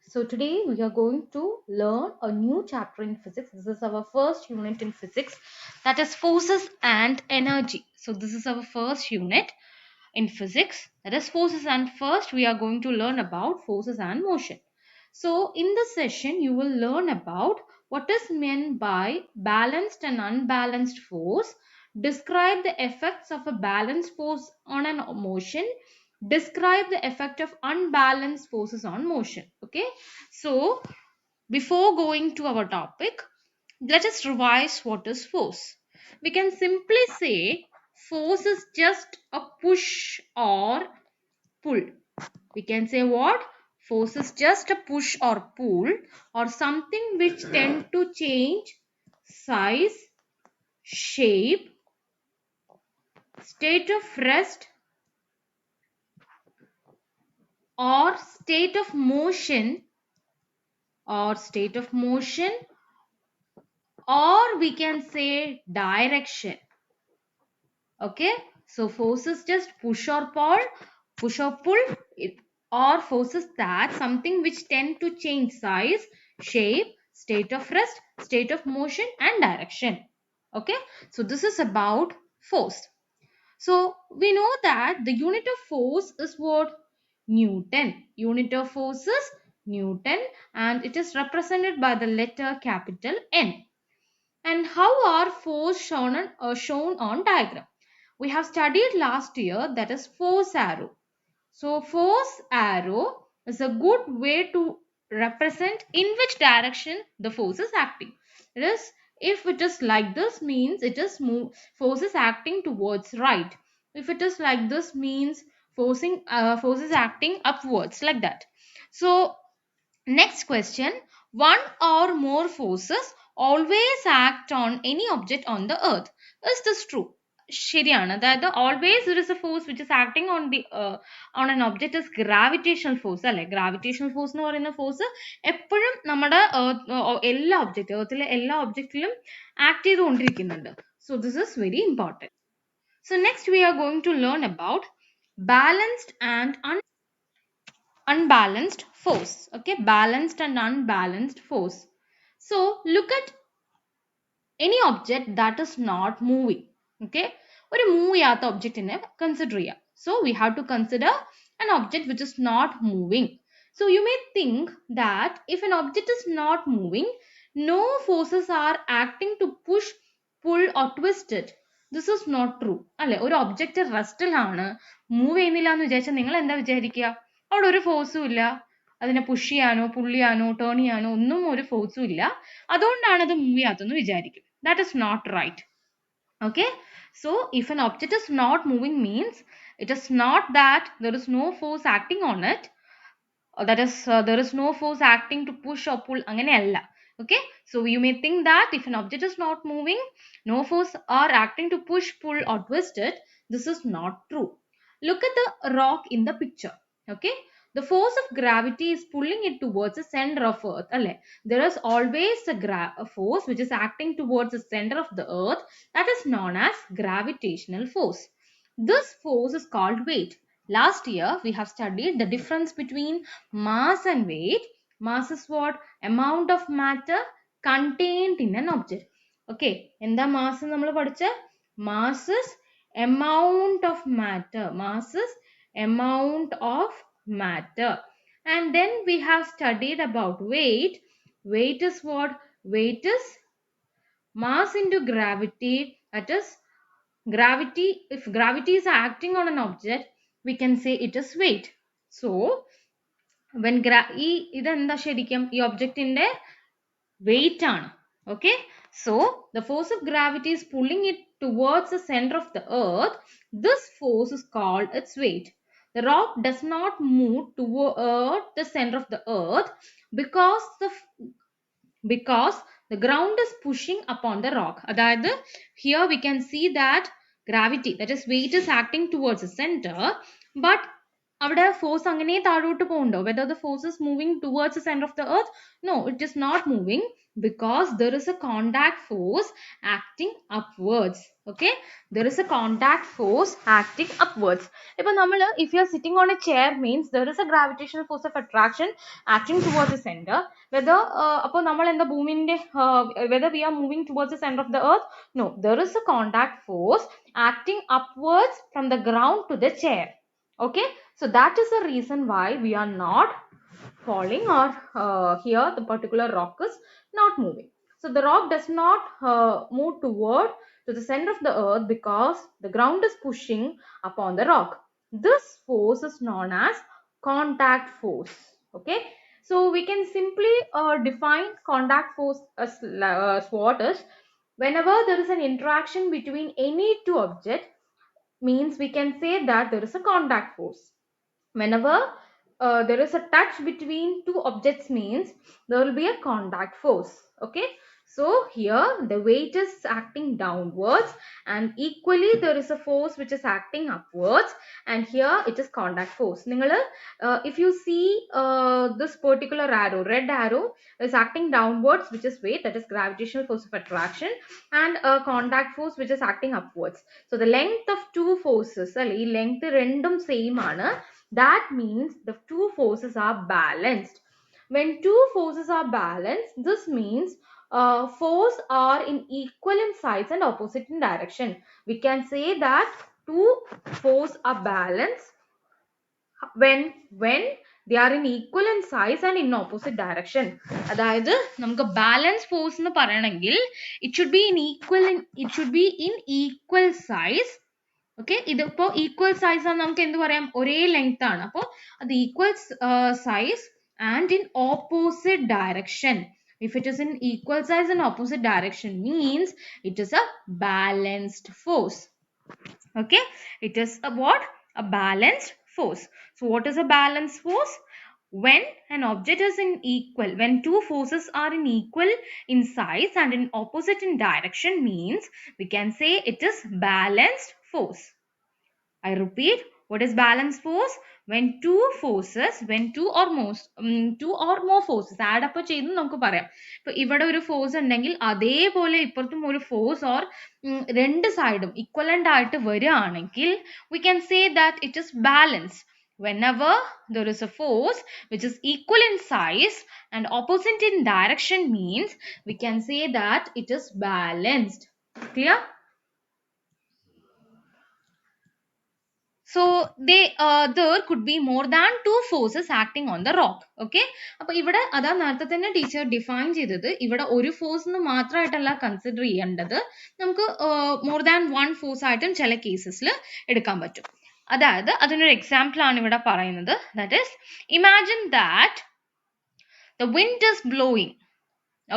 So today we are going to learn a new chapter in physics. This is our first unit in physics, that is forces and energy. So this is our first unit in physics, that is forces, and first we are going to learn about forces and motion. So in this session you will learn about what is meant by balanced and unbalanced force, describe the effects of a balanced force on an motion, describe the effect of unbalanced forces on motion. Okay, so before going to our topic, let us revise what is force. We can simply say force is just a push or pull. We can say what? Force is just a push or pull or something which tend to change size, shape, state of rest or state of motion, or we can say direction. Okay, so force is just push or pull, or forces that something which tend to change size, shape, state of rest, state of motion and direction. Okay, so this is about force. So we know that the unit of force is what? Newton. Unit of force is Newton, and it is represented by the letter capital N. And how are force shown on diagram? We have studied last year, that is force arrow. So force arrow is a good way to represent in which direction the force is acting. It is, if it is like this, means it is force is acting towards right. If it is like this, means force is acting upwards, like that. So next question, one or more forces always act on any object on the earth. Is this true? ശരിയാണ്. അതായത് always there is a force which is acting on an object is gravitational force അല്ലെ. Gravitational force എന്ന് പറയുന്ന force എപ്പോഴും നമ്മുടെ എല്ലാ object എർത്തിലെ എല്ലാ ഒബ്ജക്റ്റിലും act ചെയ്തുകൊണ്ടിരിക്കുന്നുണ്ട്. So this is very important. So next we are going to learn about balanced and unbalanced force. Okay, balanced and unbalanced force. So look at any object that is not moving. Okay, ഒരു move ചെയ്യാത്ത ഒബ്ജക്റ്റിനെ consider ചെയ്യാം. So we have to consider an object which is not moving. So you may think that if an object is not moving, no forces are acting to push, pull or twist it. This is not true. അല്ലെ, ഒരു object റെസ്റ്റിലാണ്, move ചെയ്യുന്നില്ല എന്ന് വിചാരിച്ചാൽ നിങ്ങൾ എന്താ വിചാരിക്കുക? അവിടെ ഒരു ഫോഴ്സും ഇല്ല, അതിനെ പുഷ് ചെയ്യാനോ പുൾ ചെയ്യാനോ ടേൺ ചെയ്യാനോ ഒന്നും ഒരു ഫോഴ്സും ഇല്ല, അതുകൊണ്ടാണ് അത് മൂവ് ചെയ്യാത്തെന്ന് വിചാരിക്കും. That is not right. Okay, so if an object is not moving, means it is not that there is no force acting on it, or that is there is no force acting to push or pull, അങ്ങനെയല്ല. Okay, so you may think that if an object is not moving, no force are acting to push, pull or twist it. This is not true. Look at the rock in the picture. Okay, the force of gravity is pulling it towards the center of earth. There is always a force which is acting towards the center of the earth, that is known as gravitational force. This force is called weight. Last year we have studied the difference between mass and weight. Mass is what? Amount of matter contained in an object. Okay, എന്താ mass നമ്മൾ പഠിച്ച? Mass is amount of matter. Mass is amount of matter. And then we have studied about weight. Weight is what? Weight is mass into gravity. That is gravity. If gravity is acting on an object, we can say it is weight. So when ഇതെന്താ ശരിക്കും ഈ ഒബ്ജക്റ്റിന്റെ weight ആണ്. Okay, so the force of gravity is pulling it towards the center of the earth. This force is called its weight. The rock does not move toward the center of the earth because the ground is pushing upon the rock. അതായത് here we can see that gravity, that is weight, is acting towards the center, but അവിടെ force അങ്ങനെ താഴോട്ട് പോകുന്നുണ്ടോ? Whether the force is moving towards the center of the earth? No, it is not moving because there is a contact force acting upwards. Okay, there is a contact force acting upwards. Ipo nammal, if you are sitting on a chair, means there is a gravitational force of attraction acting towards the center. Whether appo nammal endha bhoominte whether we are moving towards the center of the earth? No, there is a contact force acting upwards from the ground to the chair. Okay, so that is the reason why we are not falling, or here the particular rock is not moving. So the rock does not move toward to the center of the earth because the ground is pushing upon the rock. This force is known as contact force. Okay, so we can simply define contact force as what is: whenever there is an interaction between any two objects, means we can say that there is a contact force. Whenever there is a touch between two objects, means there will be a contact force. Okay, so here the weight is acting downwards, and equally there is a force which is acting upwards, and here it is contact force. If you see this particular arrow, red arrow is acting downwards, which is weight, that is gravitational force of attraction, and a contact force which is acting upwards. So the length of two forces, length rendum same aanu. That means the two forces are balanced. When two forces are balanced, this means force are in equal in size and opposite in direction. We can say that two forces are balanced when they are in equal in size and in opposite direction. അതായത് നമുക്ക് balance force എന്ന് പറയണമെങ്കിൽ it should be in equal size. Okay, ഇതിപ്പോ equal size ആണ്, നമുക്ക് എന്ത് പറയാം, ഒരേ length ആണ്. അപ്പോൾ അത് equal size and in opposite direction. If it is in equal size and opposite direction, means it is a balanced force. Okay, it is a what? A balanced force. So what is a balanced force? When an object is when two forces are in equal in size and in opposite in direction, means we can say it is balanced force. I repeat, what is balanced force? When two or more forces add up ചെയ്തു നമുക്ക് പറയാം. ഇപ്പൊ ഇവിടെ ഒരു force ഉണ്ടെങ്കിൽ അതേപോലെ ഇപ്പുറത്തും ഒരു ഫോഴ്സ് ഓർ രണ്ട് സൈഡും ഇക്വലന്റ് ആയിട്ട് വരികയാണെങ്കിൽ we can say that it is balanced. Whenever there is a force which is equal in size and opposite in direction, means we can say that it is balanced. Clear? So there could be more than two forces acting on the rock. Okay, അപ്പോൾ ഇവിടെ അതാ നേരത്തെ തന്നെ teacher define ചെയ്തത്. ഇവിടെ ഒരു force എന്ന് മാത്രമായിട്ടല്ല consider ചെയ്യേണ്ടത്, നമുക്ക് മോർ ദാൻ വൺ ഫോഴ്സ് ആയിട്ടും ചില കേസസിൽ എടുക്കാൻ പറ്റും. അതായത് അതിനൊരു എക്സാമ്പിൾ ആണ് ഇവിടെ പറയുന്നത്. That is, imagine that the wind is blowing.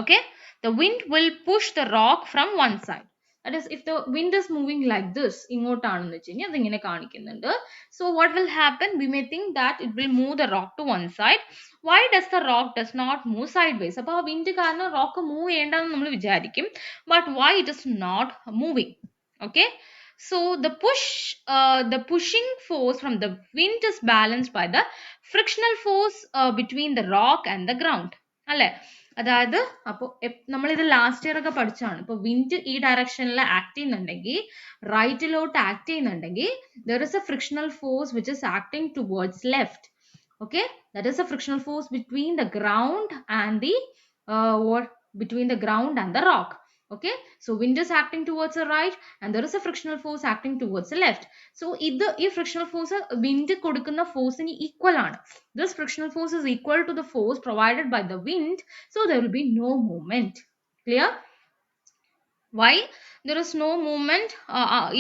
Okay, the wind will push the rock from one side. That is, if the wind is moving like this, ingottaanennu vechina adu ingane kaanikunnuണ്ട്. So what will happen? We may think that it will move the rock to one side. Why does the rock does not move sideways? appo wind kaaranam rock move cheyendannu nammal vicharikum, but why it is not moving? Okay, so the pushing force from the wind is balanced by the frictional force between the rock and the ground. അല്ലേ? അതായത് അപ്പോൾ നമ്മൾ ഇത് last year ഒക്കെ പഠിച്ചാണ്. ഇപ്പോൾ wind ഈ ഡയറക്ഷനിൽ ആക്ട് ചെയ്യുന്നുണ്ടെങ്കിൽ, റൈറ്റിലോട്ട് ആക്ട് ചെയ്യുന്നുണ്ടെങ്കിൽ, there is a frictional force which is acting towards left. Okay, that is a frictional force between the ground and the between the ground and the rock. Okay, so wind is acting towards the right and there is a frictional force acting towards the left. So ഈ frictional force wind കൊടുക്കുന്ന ഫോഴ്സിന് equal ആണ്. This frictional force is equal to the force provided by the wind, so there will be no movement. Clear? Why there is no movement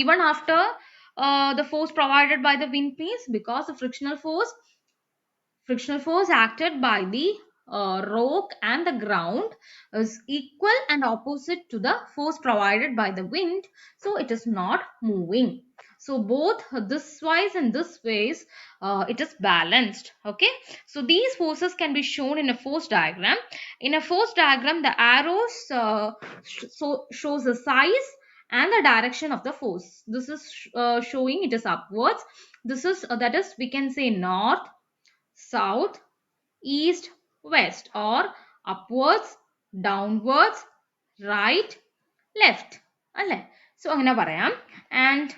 even after the force provided by the wind? Means because the frictional force acted by the rock and the ground is equal and opposite to the force provided by the wind, so it is not moving. So both this wise and this ways it is balanced. Okay, so these forces can be shown in a force diagram. In a force diagram, the arrows shows the size and the direction of the force. This is showing it is upwards. This is that is we can say north, south, east, west, or upwards, downwards, right, left അല്ലേ. So അങ്ങനെ പറയാം. And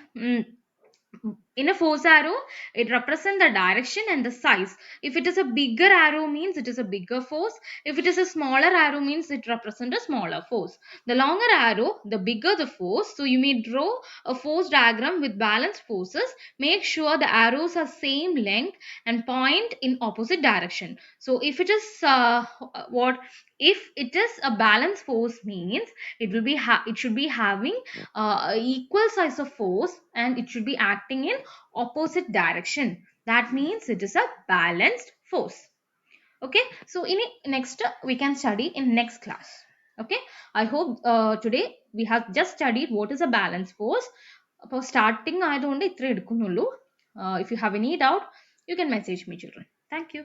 in a force arrow, it represents the direction and the size. If it is a bigger arrow means it is a bigger force. If it is a smaller arrow means it represents a smaller force. The longer arrow, the bigger the force. So you may draw a force diagram with balanced forces. Make sure the arrows are same length and point in opposite direction. So if it is what if it is a balanced force means it will be it should be having equal size of force and it should be acting in opposite direction. That means it is a balanced force. Okay, so in next we can study in next class. Okay, I hope today we have just studied what is a balanced force. For starting ആയതുകൊണ്ട് ഇത്ര എടുക്കുന്നുള്ളൂ. If you have any doubt you can message me children. Thank you.